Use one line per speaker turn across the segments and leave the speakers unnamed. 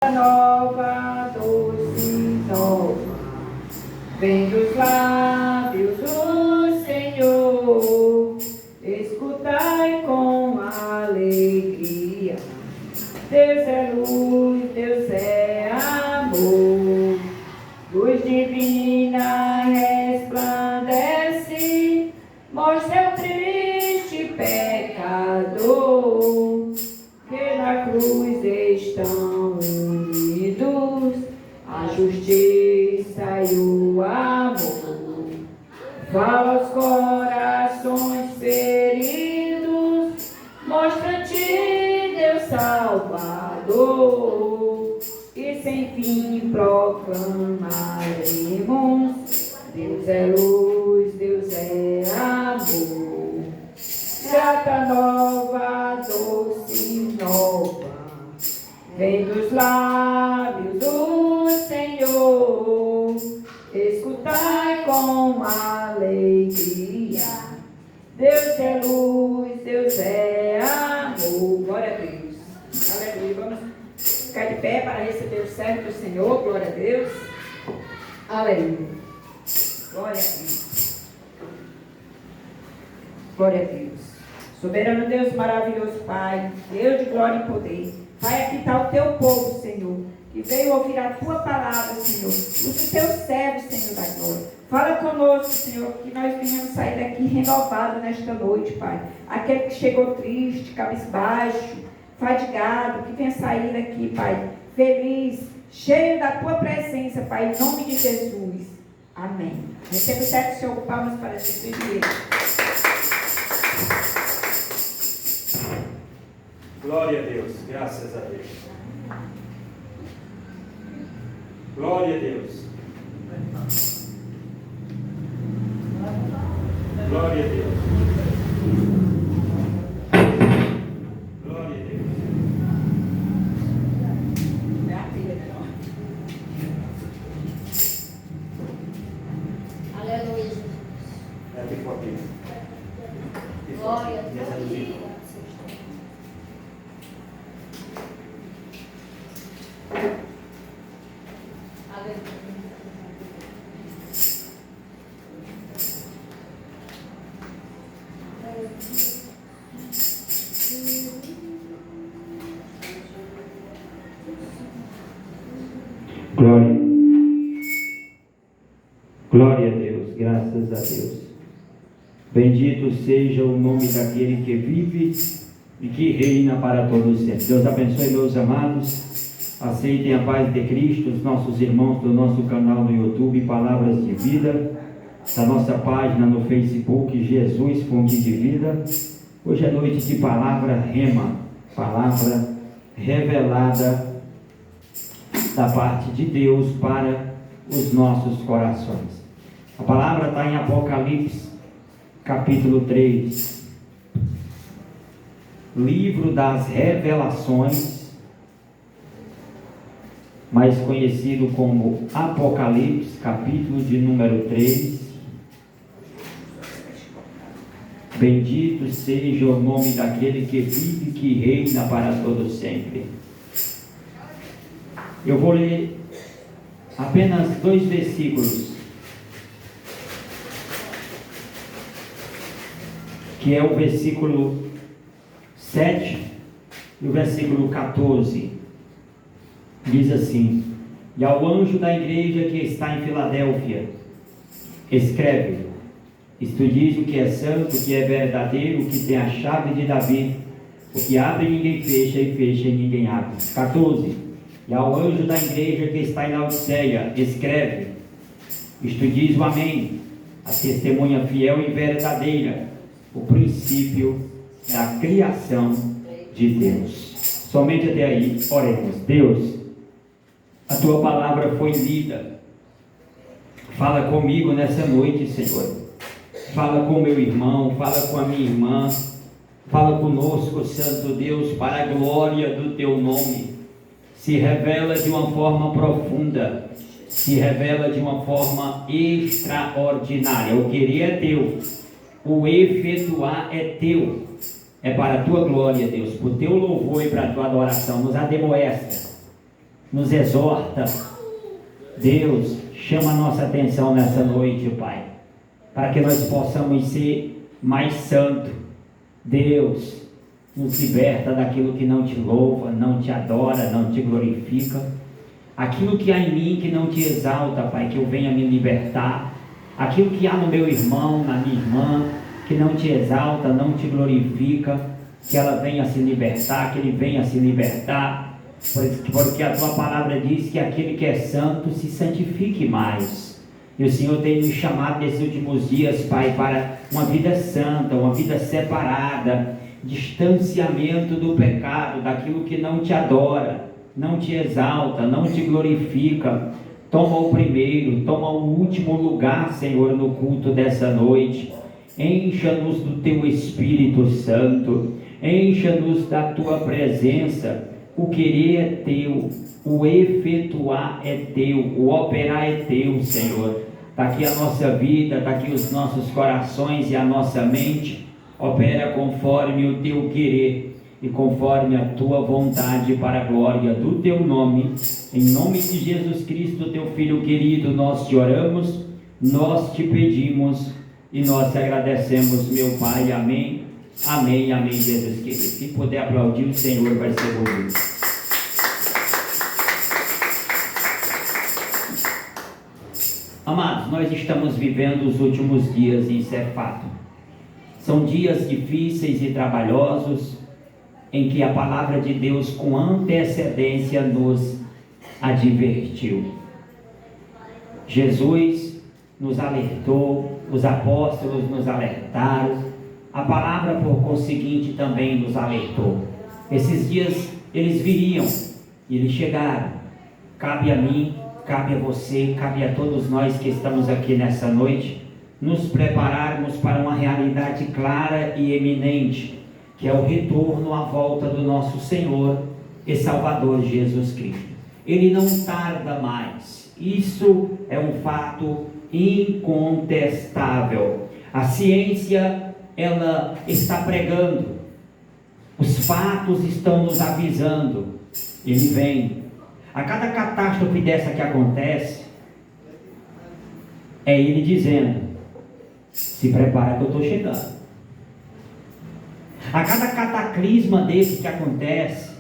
nova, doce nova, vem dos lábios do Senhor, escutai com alegria. Deus é luz, Deus é amor, luz divina resplandece, mostra o triste pecador, que na cruz estão unidos a justiça e o amor. Fala aos corações feridos, mostra-te, Deus Salvador, e sem fim proclamaremos: Deus é luz, Deus é amor. Grata nova, doce nova, vem dos lábios do Senhor, escutai com alegria. Deus é luz, Deus é amor. Glória a Deus. Aleluia. Vamos ficar de pé para receber o servo do Senhor. Glória a Deus. Aleluia. Glória a Deus. Glória a Deus. Soberano Deus, maravilhoso Pai, Deus de glória e poder. Pai, aqui está o teu povo, Senhor, que veio ouvir a tua palavra, Senhor. Os teus servos, Senhor da glória. Fala conosco, Senhor, que nós venhamos sair daqui renovados nesta noite, Pai. Aquele que chegou triste, cabisbaixo, fadigado, que venha sair daqui, Pai, feliz, cheio da tua presença, Pai, em nome de Jesus. Amém. Receba o servo, Senhor, com palmas para Jesus.
Glória a Deus, graças a Deus. Glória a Deus. Glória a Deus. Glória a Deus.
É a filha dela.
Aleluia.
É aqui for aqui.
Glória a Deus.
Glória. Glória a Deus, graças a Deus. Bendito seja o nome daquele que vive e que reina para todos sempre. Deus abençoe, meus amados. Aceitem a paz de Cristo, os nossos irmãos do nosso canal no YouTube, Palavras de Vida, da nossa página no Facebook, Jesus Fonte de Vida. Hoje é noite de palavra rema, palavra revelada da parte de Deus para os nossos corações. A palavra está em Apocalipse, capítulo 3, livro das revelações, mais conhecido como Apocalipse, capítulo de número 3. Bendito seja o nome daquele que vive e que reina para todos sempre. Eu vou ler apenas 2 versículos, que é o versículo 7 e o versículo 14. Diz assim: e ao anjo da igreja que está em Filadélfia, escreve: isto diz o que é santo, o que é verdadeiro, o que tem a chave de Davi, o que abre e ninguém fecha, e fecha e ninguém abre. 14. E ao anjo da igreja que está em Laodiceia, escreve: isto diz o Amém, a testemunha fiel e verdadeira, o princípio da criação de Deus. Somente até aí, oremos. Deus, a tua palavra foi lida. Fala comigo nessa noite, Senhor. Fala com meu irmão, fala com a minha irmã. Fala conosco, Santo Deus, para a glória do teu nome. Se revela de uma forma profunda, se revela de uma forma extraordinária. O querer é teu, o efetuar é teu. É para a tua glória, Deus, para o teu louvor e para a tua adoração. Nos admoesta nos exorta. Deus, chama a nossa atenção nessa noite, Pai, para que nós possamos ser mais santos. Deus, nos liberta daquilo que não te louva, não te adora, não te glorifica. Aquilo que há em mim que não te exalta, Pai, que eu venha me libertar. Aquilo que há no meu irmão, na minha irmã, que não te exalta, não te glorifica, que ela venha se libertar, que ele venha se libertar, porque a tua palavra diz que aquele que é santo se santifique mais. E o Senhor tem nos chamado nesses últimos dias, Pai, para uma vida santa, uma vida separada, distanciamento do pecado, daquilo que não te adora, não te exalta, não te glorifica. Toma o primeiro, toma o último lugar, Senhor, no culto dessa noite. Encha-nos do teu Espírito Santo, encha-nos da tua presença. O querer é teu, o efetuar é teu, o operar é teu, Senhor. Está aqui a nossa vida, está aqui os nossos corações e a nossa mente. Opera conforme o teu querer e conforme a tua vontade, para a glória do teu nome. Em nome de Jesus Cristo, teu Filho querido, nós te oramos, nós te pedimos e nós te agradecemos, meu Pai. Amém, amém, amém, Jesus querido. Se puder aplaudir, o Senhor vai ser ouvido. Amados, nós estamos vivendo os últimos dias, e isso é fato. São dias difíceis e trabalhosos, em que a palavra de Deus com antecedência nos advertiu. Jesus nos alertou, os apóstolos nos alertaram, a palavra por conseguinte também nos alertou. Esses dias eles viriam e eles chegaram. Cabe a mim, cabe a você, cabe a todos nós que estamos aqui nessa noite, nos prepararmos para uma realidade clara e eminente, que é o retorno à volta do nosso Senhor e Salvador Jesus Cristo. Ele não tarda mais. Isso é um fato incontestável. A ciência, ela está pregando. Os fatos estão nos avisando. Ele vem. A cada catástrofe dessa que acontece, é ele dizendo: se prepara que eu estou chegando. A cada cataclisma desse que acontece,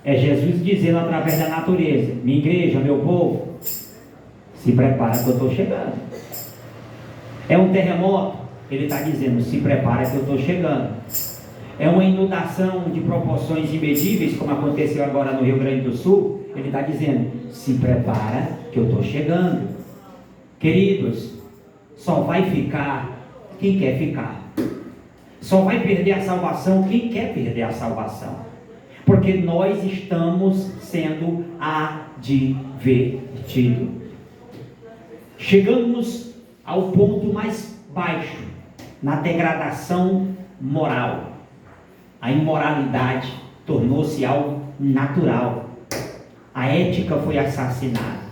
é Jesus dizendo através da natureza: minha igreja, meu povo, se prepara que eu estou chegando. É um terremoto, ele está dizendo: se prepara que eu estou chegando. É uma inundação de proporções imedíveis, como aconteceu agora no Rio Grande do Sul, ele está dizendo: se prepara que eu estou chegando. Queridos, só vai ficar quem quer ficar. Só vai perder a salvação quem quer perder a salvação. Porque nós estamos sendo advertidos. Chegamos ao ponto mais baixo na degradação moral. A imoralidade tornou-se algo natural. A ética foi assassinada.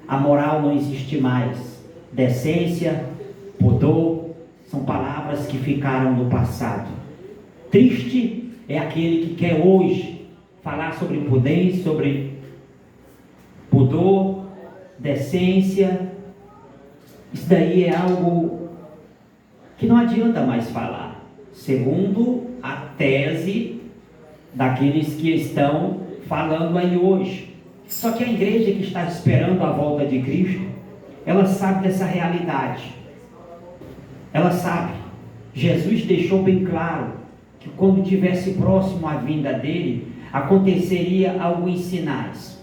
A moral não existe mais. Decência, pudor, são palavras que ficaram no passado. Triste é aquele que quer hoje falar sobre prudência, sobre pudor, decência. Isso daí é algo que não adianta mais falar, segundo a tese daqueles que estão falando aí hoje. Só que a igreja que está esperando a volta de Cristo, ela sabe dessa realidade. Ela sabe. Jesus deixou bem claro que quando estivesse próximo à vinda dele, aconteceria alguns sinais.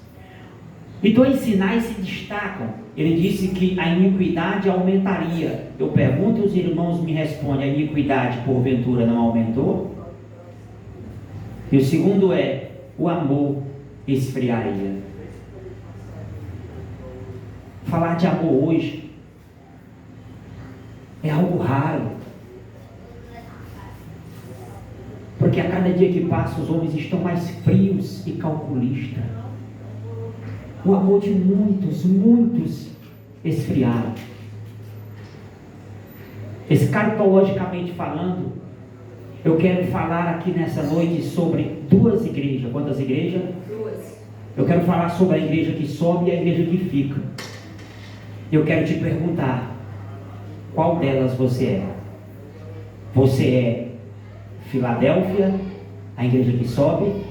E dois sinais se destacam. Ele disse que a iniquidade aumentaria. Eu pergunto e os irmãos me respondem: a iniquidade porventura não aumentou? E o segundo é: o amor esfriaria. Falar de amor hoje é algo raro, porque a cada dia que passa os homens estão mais frios e calculistas. O amor de muitos esfriaram. Escatologicamente falando, eu quero falar aqui nessa noite sobre duas igrejas. Quantas igrejas? Eu quero falar sobre a igreja que sobe e a igreja que fica. Eu quero te perguntar, qual delas você é? Você é Filadélfia, a igreja que sobe,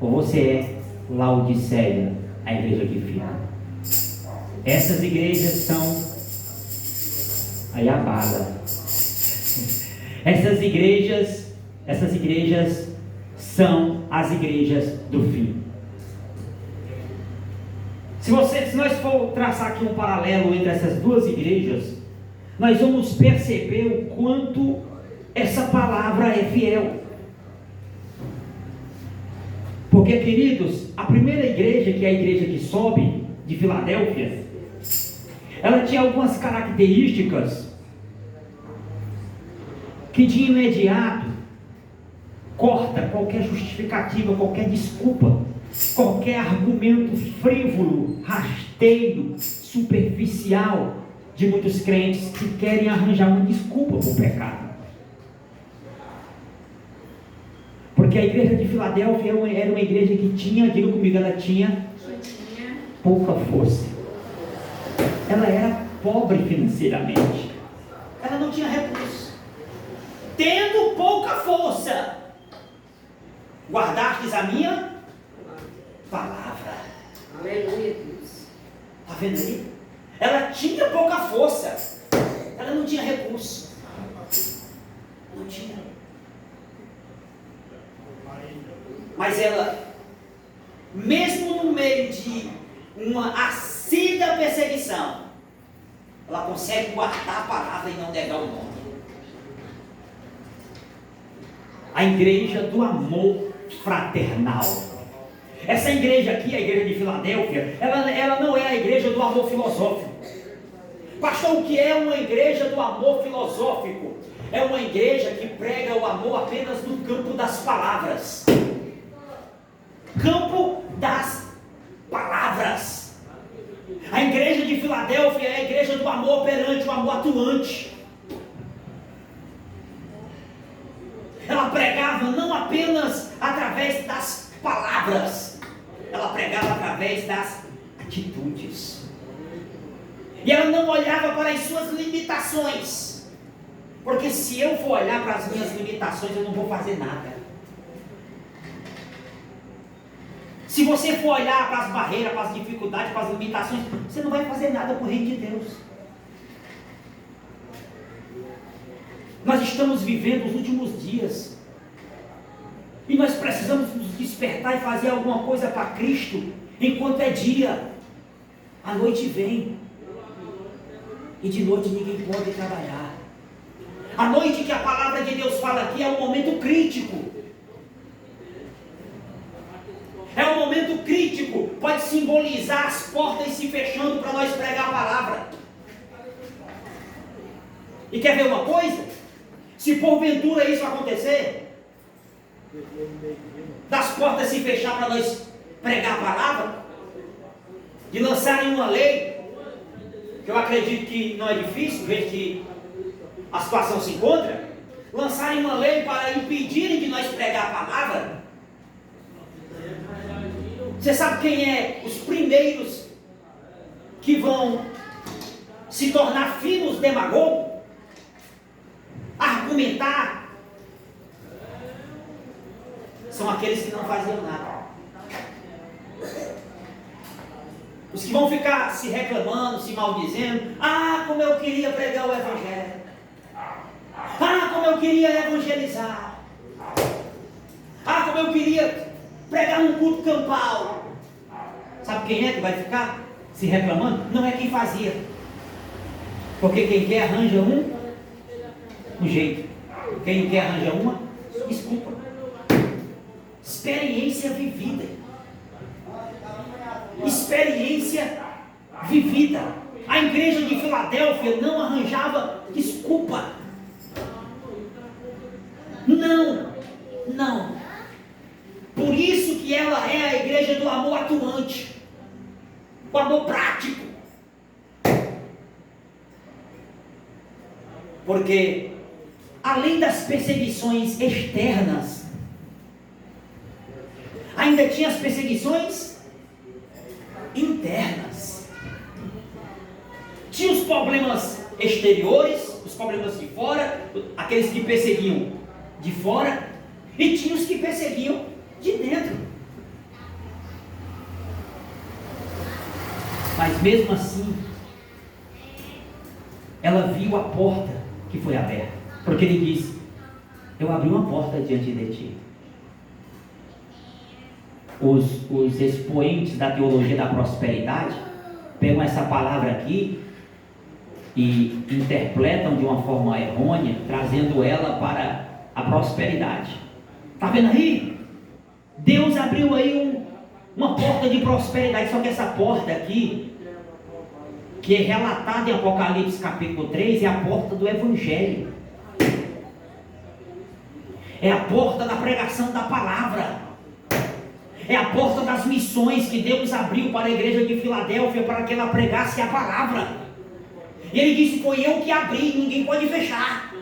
ou você é Laodiceia, a igreja que fica? Essas igrejas são aí a bala. Essas igrejas são as igrejas do fim. Se nós for traçar aqui um paralelo entre essas duas igrejas, nós vamos perceber o quanto essa palavra é fiel. Porque, queridos, a primeira igreja, que é a igreja que sobe, de Filadélfia, ela tinha algumas características que de imediato corta qualquer justificativa, qualquer desculpa, qualquer argumento frívolo, rasteiro, superficial de muitos crentes que querem arranjar uma desculpa para o pecado. Porque a igreja de Filadélfia era uma igreja que tinha, diga comigo, ela tinha pouca força. Ela era pobre financeiramente. Ela não tinha recursos. Tendo pouca força, guardastes a minha palavra.
Aleluia, Deus.
Está vendo aí? Ela tinha pouca força. Ela não tinha recurso. Não tinha. Mas ela, mesmo no meio de uma assídua perseguição, ela consegue guardar a palavra e não negar o nome. A igreja do amor fraternal. Essa igreja aqui, a igreja de Filadélfia, ela não é a igreja do amor filosófico. Pastor, o que é uma igreja do amor filosófico? É uma igreja que prega o amor apenas no campo das palavras. Campo das palavras. A igreja de Filadélfia é a igreja do amor operante, o amor atuante. Ela pregava não apenas através das palavras, ela pregava através das atitudes. E ela não olhava para as suas limitações, porque se eu for olhar para as minhas limitações, eu não vou fazer nada. Se você for olhar para as barreiras, para as dificuldades, para as limitações, você não vai fazer nada para o reino de Deus. Nós estamos vivendo os últimos dias, e nós precisamos nos despertar e fazer alguma coisa para Cristo, enquanto é dia. A noite vem, e de noite ninguém pode trabalhar. A noite que a palavra de Deus fala aqui é um momento crítico. É um momento crítico, pode simbolizar as portas se fechando para nós pregar a palavra. E quer ver uma coisa? Se porventura isso acontecer, das portas se fechar para nós pregar a palavra, de lançarem uma lei, que eu acredito que não é difícil, ver que a situação se encontra, lançarem uma lei para impedirem de nós pregar a palavra. Você sabe quem é os primeiros que vão se tornar finos demagogos? Argumentar? São aqueles que não faziam nada. Os que vão ficar se reclamando, se maldizendo. Ah, como eu queria pregar o evangelho. Ah, como eu queria evangelizar. Ah, como eu queria pregar num culto campal. Sabe quem é que vai ficar se reclamando? Não é quem fazia. Porque quem quer arranja um jeito. Quem não quer arranja uma desculpa. Experiência vivida. Experiência vivida. A igreja de Filadélfia não arranjava desculpa. Não. Por isso que ela é a igreja do amor atuante, o amor prático. Porque além das perseguições externas, ainda tinha as perseguições problemas exteriores, os problemas de fora, aqueles que perseguiam de fora, e tinha os que perseguiam de dentro. Mas mesmo assim, ela viu a porta que foi aberta, porque ele disse: eu abri uma porta diante de ti. Os expoentes da teologia da prosperidade pegam essa palavra aqui e interpretam de uma forma errônea, trazendo ela para a prosperidade. Está vendo aí? Deus abriu aí uma porta de prosperidade, só que essa porta aqui, que é relatada em Apocalipse capítulo 3, é a porta do Evangelho. É a porta da pregação da palavra. É a porta das missões que Deus abriu para a igreja de Filadélfia, para que ela pregasse a palavra. E ele disse: foi eu que abri, ninguém pode fechar.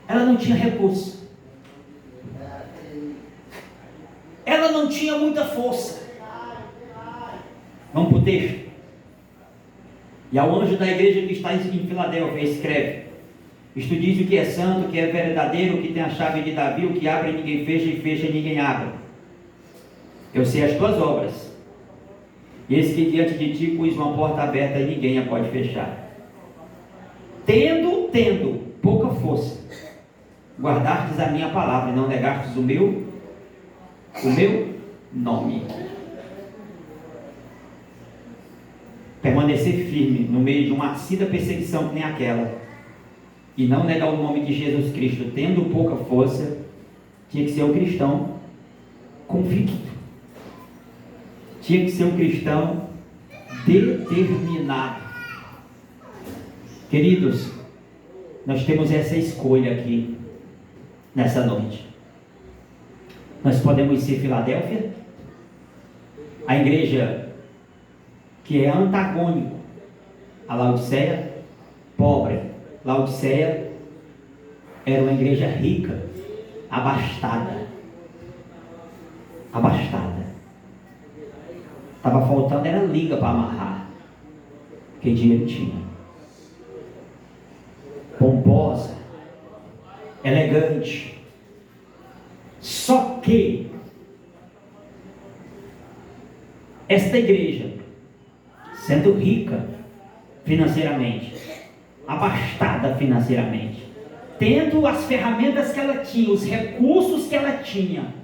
Ela não tinha recurso. Ela não tinha muita força. Vamos para o texto. E ao anjo da igreja que está em Filadélfia escreve: isto diz o que é santo, o que é verdadeiro, o que tem a chave de Davi, o que abre e ninguém fecha, e fecha e ninguém abre. Eu sei as tuas obras. Eis que diante de ti pus uma porta aberta e ninguém a pode fechar. Tendo pouca força, guardastes a minha palavra e não negastes o meu nome. Permanecer firme no meio de uma acida perseguição que nem aquela, e não negar o nome de Jesus Cristo, tendo pouca força, tinha que ser um cristão convicto. Tinha que ser um cristão determinado. Queridos, nós temos essa escolha aqui, nessa noite. Nós podemos ser Filadélfia, a igreja que é antagônico a Laodiceia, pobre. Laodiceia era uma igreja rica, abastada. Estava faltando era liga para amarrar, porque dinheiro tinha. Pomposa, elegante. Só que esta igreja, sendo rica financeiramente, abastada financeiramente, tendo as ferramentas que ela tinha, os recursos que ela tinha,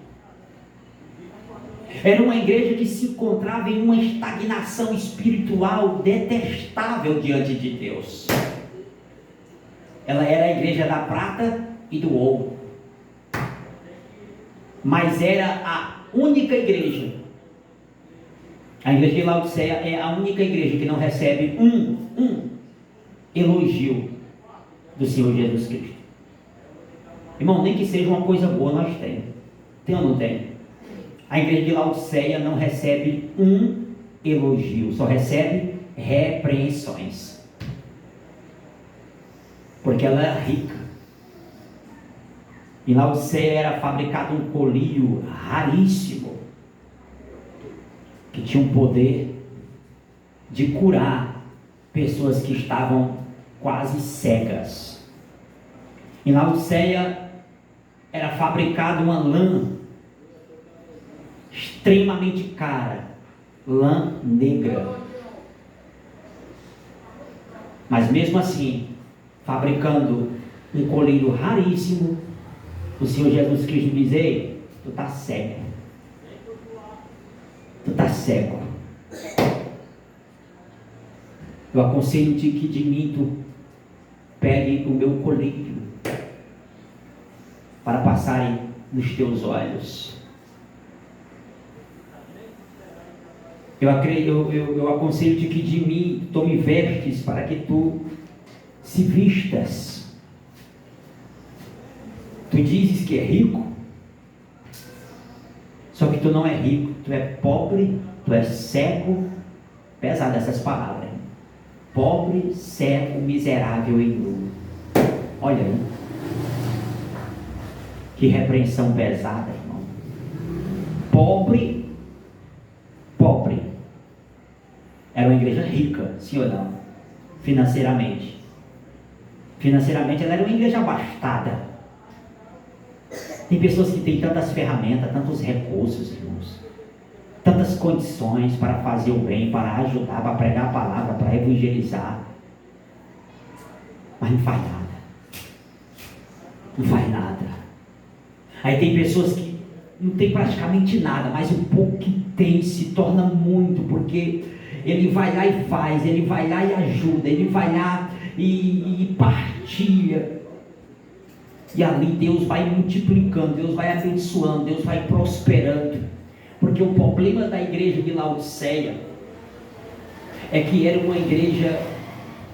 era uma igreja que se encontrava em uma estagnação espiritual detestável diante de Deus. Ela era a igreja da prata e do ouro, mas era a única igreja. A igreja de Laodiceia é a única igreja que não recebe um elogio do Senhor Jesus Cristo. Irmão, nem que seja uma coisa boa, nós temos. Tem ou não tem? A igreja de Laodiceia não recebe um elogio, só recebe repreensões. Porque ela era rica. Em Laodiceia era fabricado um colírio raríssimo, que tinha um poder de curar pessoas que estavam quase cegas. Em Laodiceia era fabricado uma lã extremamente cara, lã negra. Mas mesmo assim, fabricando um colírio raríssimo, o Senhor Jesus Cristo diz: ei, tu está cego. Tu está cego. Eu aconselho-te que de mim tu pegue o meu colírio para passarem nos teus olhos. Eu aconselho-te que de mim tome vestes para que tu se vistas. Tu dizes que é rico, só que tu não é rico, tu é pobre, tu é cego. Pesado essas palavras. Pobre, cego, miserável e nu. Olha aí. Que repreensão pesada, irmão. Pobre, igreja rica, sim ou não? Financeiramente. Financeiramente ela era uma igreja abastada. Tem pessoas que têm tantas ferramentas, tantos recursos, irmãos, tantas condições para fazer o bem, para ajudar, para pregar a palavra, para evangelizar, mas não faz nada. Não faz nada. Aí tem pessoas que não tem praticamente nada, mas o pouco que tem se torna muito, porque ele vai lá e faz, ele vai lá e ajuda, ele vai lá e partilha. E ali Deus vai multiplicando, Deus vai abençoando, Deus vai prosperando. Porque o problema da igreja de Laodiceia é que era uma igreja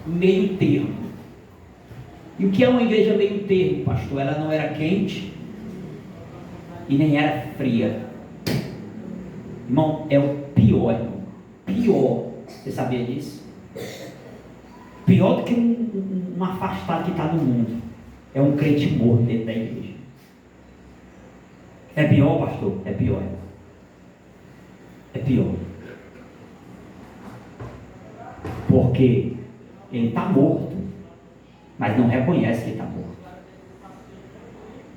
meio termo. E o que é uma igreja meio termo, pastor? Ela não era quente e nem era fria. Irmão, é o pior, irmão. Pior. Você sabia disso? Pior do que um afastado que está no mundo. É um crente morto dentro da igreja. É pior, pastor? É pior. É pior. Porque ele está morto, mas não reconhece que está morto.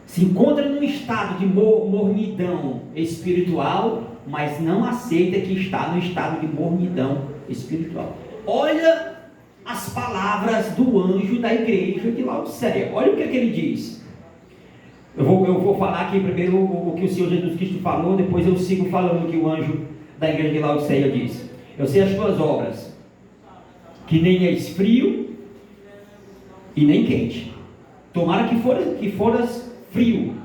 Se encontra num estado de mornidão espiritual, mas não aceita que está no estado de mornidão espiritual. Olha as palavras do anjo da igreja de Laodiceia. Olha o que ele diz. Eu vou falar aqui primeiro o que o Senhor Jesus Cristo falou, depois eu sigo falando o que o anjo da igreja de Laodiceia diz. Eu sei as tuas obras, que nem és frio e nem quente. Tomara que foras frio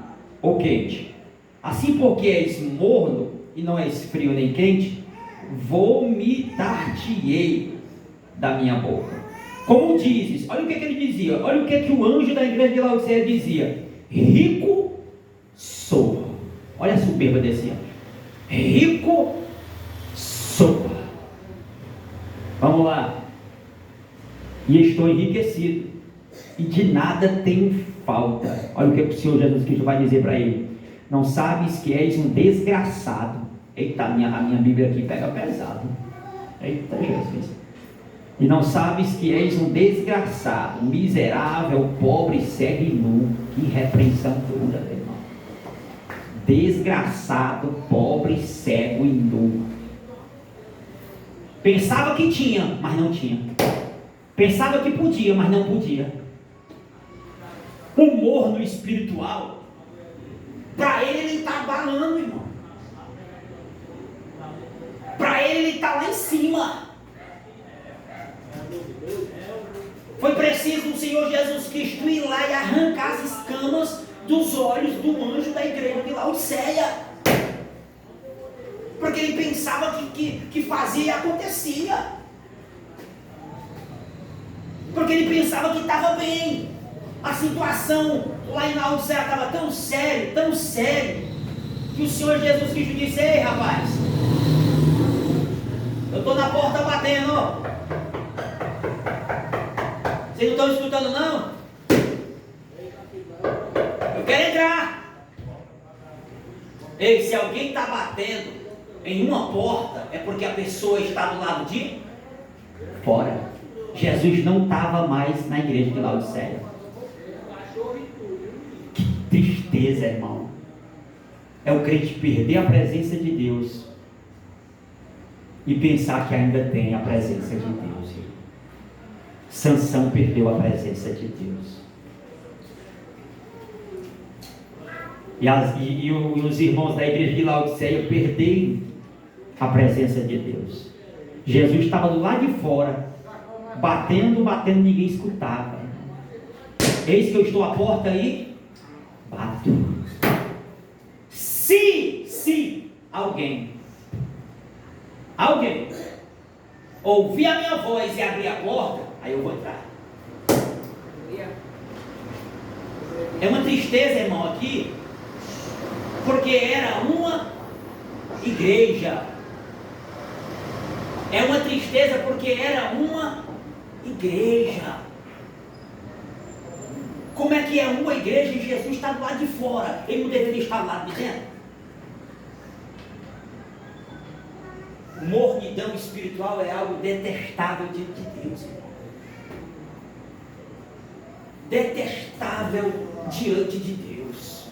ou quente. Assim, porque és morno e não és frio nem quente, vomitar-te-ei da minha boca. Como dizes, olha o que ele dizia, olha o que o anjo da igreja de Laodiceia dizia: rico sou. Olha a soberba desse anjo. Rico sou. Vamos lá. E estou enriquecido, e de nada tenho falta. Olha o que o Senhor Jesus Cristo vai dizer para ele: não sabes que és um desgraçado. Eita, a minha Bíblia aqui pega pesado. Eita, Jesus. E não sabes que és um desgraçado, miserável, pobre, cego e nu. Que repreensão dura, meu irmão. Desgraçado, pobre, cego e nu. Pensava que tinha, mas não tinha. Pensava que podia, mas não podia. O morno espiritual, para ele está abalando, irmão. Para ele está lá em cima. Foi preciso o Senhor Jesus Cristo ir lá e arrancar as escamas dos olhos do anjo da igreja de Laodiceia. Porque ele pensava que fazia e acontecia. Porque ele pensava que estava bem. A situação lá em Laodiceia estava tão sério, que o Senhor Jesus Cristo disse: ei, rapaz, eu estou na porta batendo, ó. Vocês não estão escutando, não? Eu quero entrar. Ei, se alguém está batendo em uma porta, é porque a pessoa está do lado de fora. Jesus não estava mais na igreja de Laodiceia. Que tristeza, irmão. É o crente perder a presença de Deus e pensar que ainda tem a presença de Deus. Sansão perdeu a presença de Deus. E os irmãos da igreja de Laodiceia perderam a presença de Deus. Jesus estava do lado de fora, batendo, ninguém escutava. Eis que eu estou à porta e bato. Se alguém ouvir a minha voz e abrir a porta, aí eu vou entrar. É uma tristeza, irmão, aqui, porque era uma igreja. É uma tristeza porque era uma igreja. Como é que é uma igreja e Jesus está do lado de fora? Ele não deveria estar do lado de dentro? Mornidão espiritual é algo detestável diante de Deus. Detestável diante de Deus.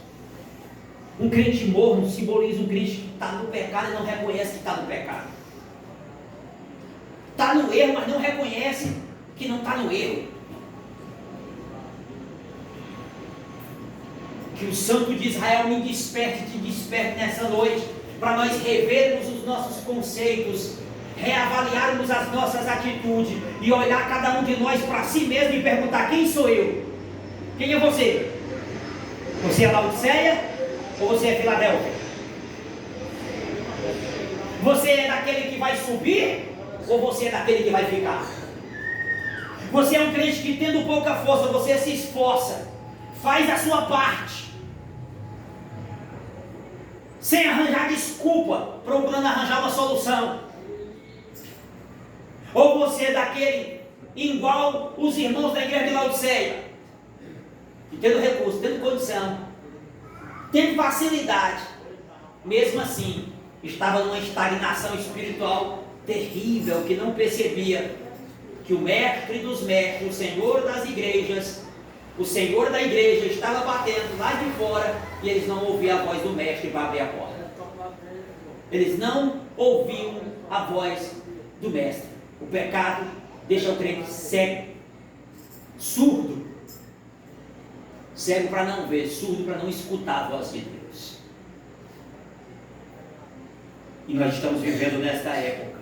Um crente morno simboliza um crente que está no pecado e não reconhece que está no pecado. Está no erro, mas não reconhece que não está no erro. Que o Santo de Israel me desperte, te desperte nessa noite, para nós revermos os nossos conceitos, reavaliarmos as nossas atitudes e olhar cada um de nós para si mesmo e perguntar: quem sou eu? Quem é você? Você é Laodiceia ou você é Filadélfia? Você é daquele que vai subir ou você é daquele que vai ficar? Você é um crente que, tendo pouca força, você se esforça, faz a sua parte, sem arranjar desculpa, procurando arranjar uma solução? Ou você é daquele igual os irmãos da igreja de Laodiceia, que tendo recurso, tendo condição, tendo facilidade, mesmo assim estava numa estagnação espiritual terrível, que não percebia que o mestre dos mestres, o Senhor das igrejas, o Senhor da igreja estava batendo lá de fora e eles não ouviam a voz do mestre para abrir a porta. Eles não ouviam a voz do mestre. O pecado deixa o crente cego, surdo, cego para não ver, surdo para não escutar a voz de Deus. E nós estamos vivendo nesta época.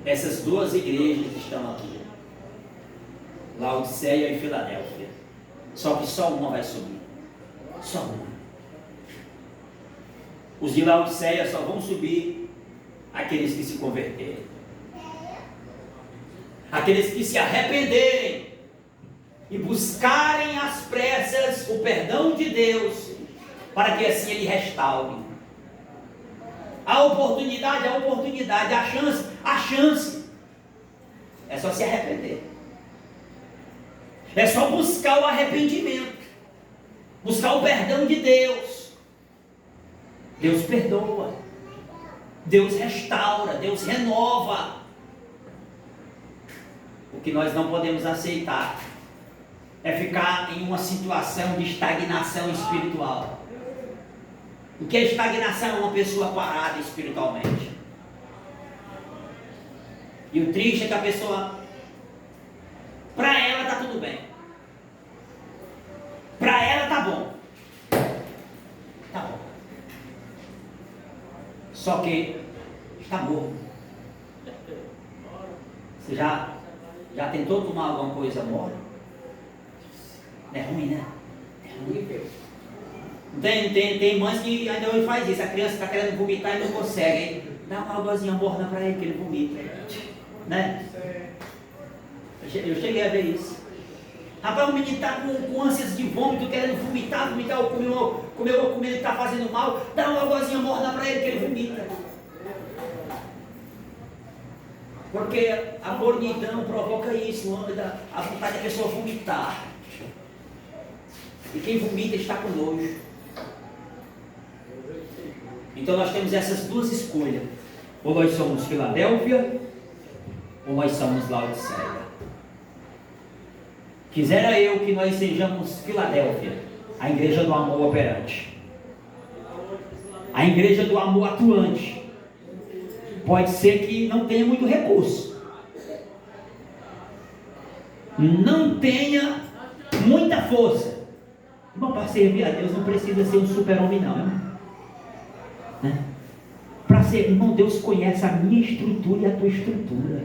Essas duas igrejas estão aqui, Laodiceia e Filadélfia. Só que só uma vai subir. Só uma. Os de Laodiceia só vão subir aqueles que se converterem, aqueles que se arrependerem e buscarem às pressas o perdão de Deus, para que assim Ele restaure. A oportunidade, a chance. É só se arrepender. É só buscar o arrependimento, buscar o perdão de Deus. Deus perdoa, Deus restaura, Deus renova. O que nós não podemos aceitar é ficar em uma situação de estagnação espiritual. O que é estagnação? É uma pessoa parada espiritualmente. E o triste é que a pessoa, para ela está tudo bem, para ela está bom, está bom, só que está morto. Você já tentou tomar alguma coisa morta? É ruim, né? É ruim. Tem mães que ainda hoje faz isso. A criança está querendo vomitar e não consegue, hein? Dá uma águazinha morna para ele que ele vomita, né? Eu cheguei a ver isso. Rapaz, o menino está com ânsias de vômito, querendo vomitar, comer comida que está fazendo mal. Dá uma águazinha morna para ele que ele vomita. Porque a mornidão provoca isso, a vontade da pessoa vomitar. E quem vomita está com nojo. Então nós temos essas duas escolhas. Ou nós somos Filadélfia, ou nós somos Laodiceia. Quisera eu que nós sejamos Filadélfia, a igreja do amor operante, a igreja do amor atuante. Pode ser que não tenha muito recurso, não tenha muita força. Irmão, para servir a Deus não precisa ser um super-homem não, né? Para ser, irmão, Deus conhece a minha estrutura e a tua estrutura.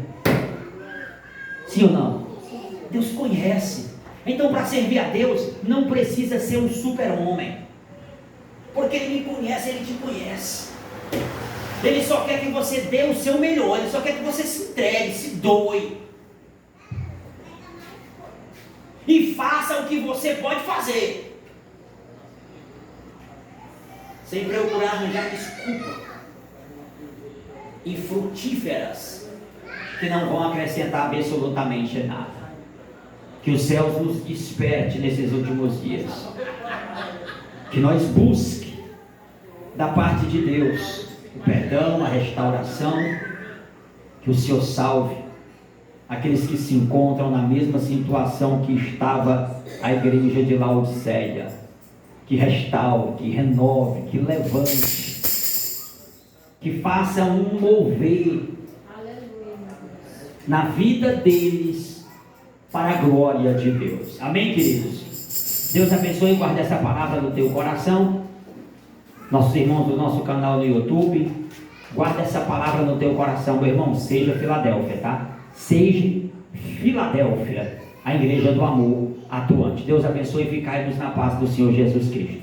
Sim ou não? Deus conhece. Então, para servir a Deus não precisa ser um super-homem, porque Ele me conhece, Ele te conhece. Ele só quer que você dê o seu melhor, Ele só quer que você se entregue, se doe e faça o que você pode fazer, sem procurar arranjar desculpa infrutíferas que não vão acrescentar absolutamente nada. Que os céus nos desperte nesses últimos dias, que nós busquemos da parte de Deus o perdão, a restauração. Que o Senhor salve aqueles que se encontram na mesma situação que estava a igreja de Laodiceia. Que restaure, que renove, que levante, que faça um mover na vida deles para a glória de Deus. Amém, queridos? Deus abençoe e guarde essa palavra no teu coração. Nossos irmãos do nosso canal no YouTube, guarda essa palavra no teu coração, meu irmão. Seja Filadélfia, tá? Seja Filadélfia, a igreja do amor atuante. Deus abençoe e ficai-nos na paz do Senhor Jesus Cristo.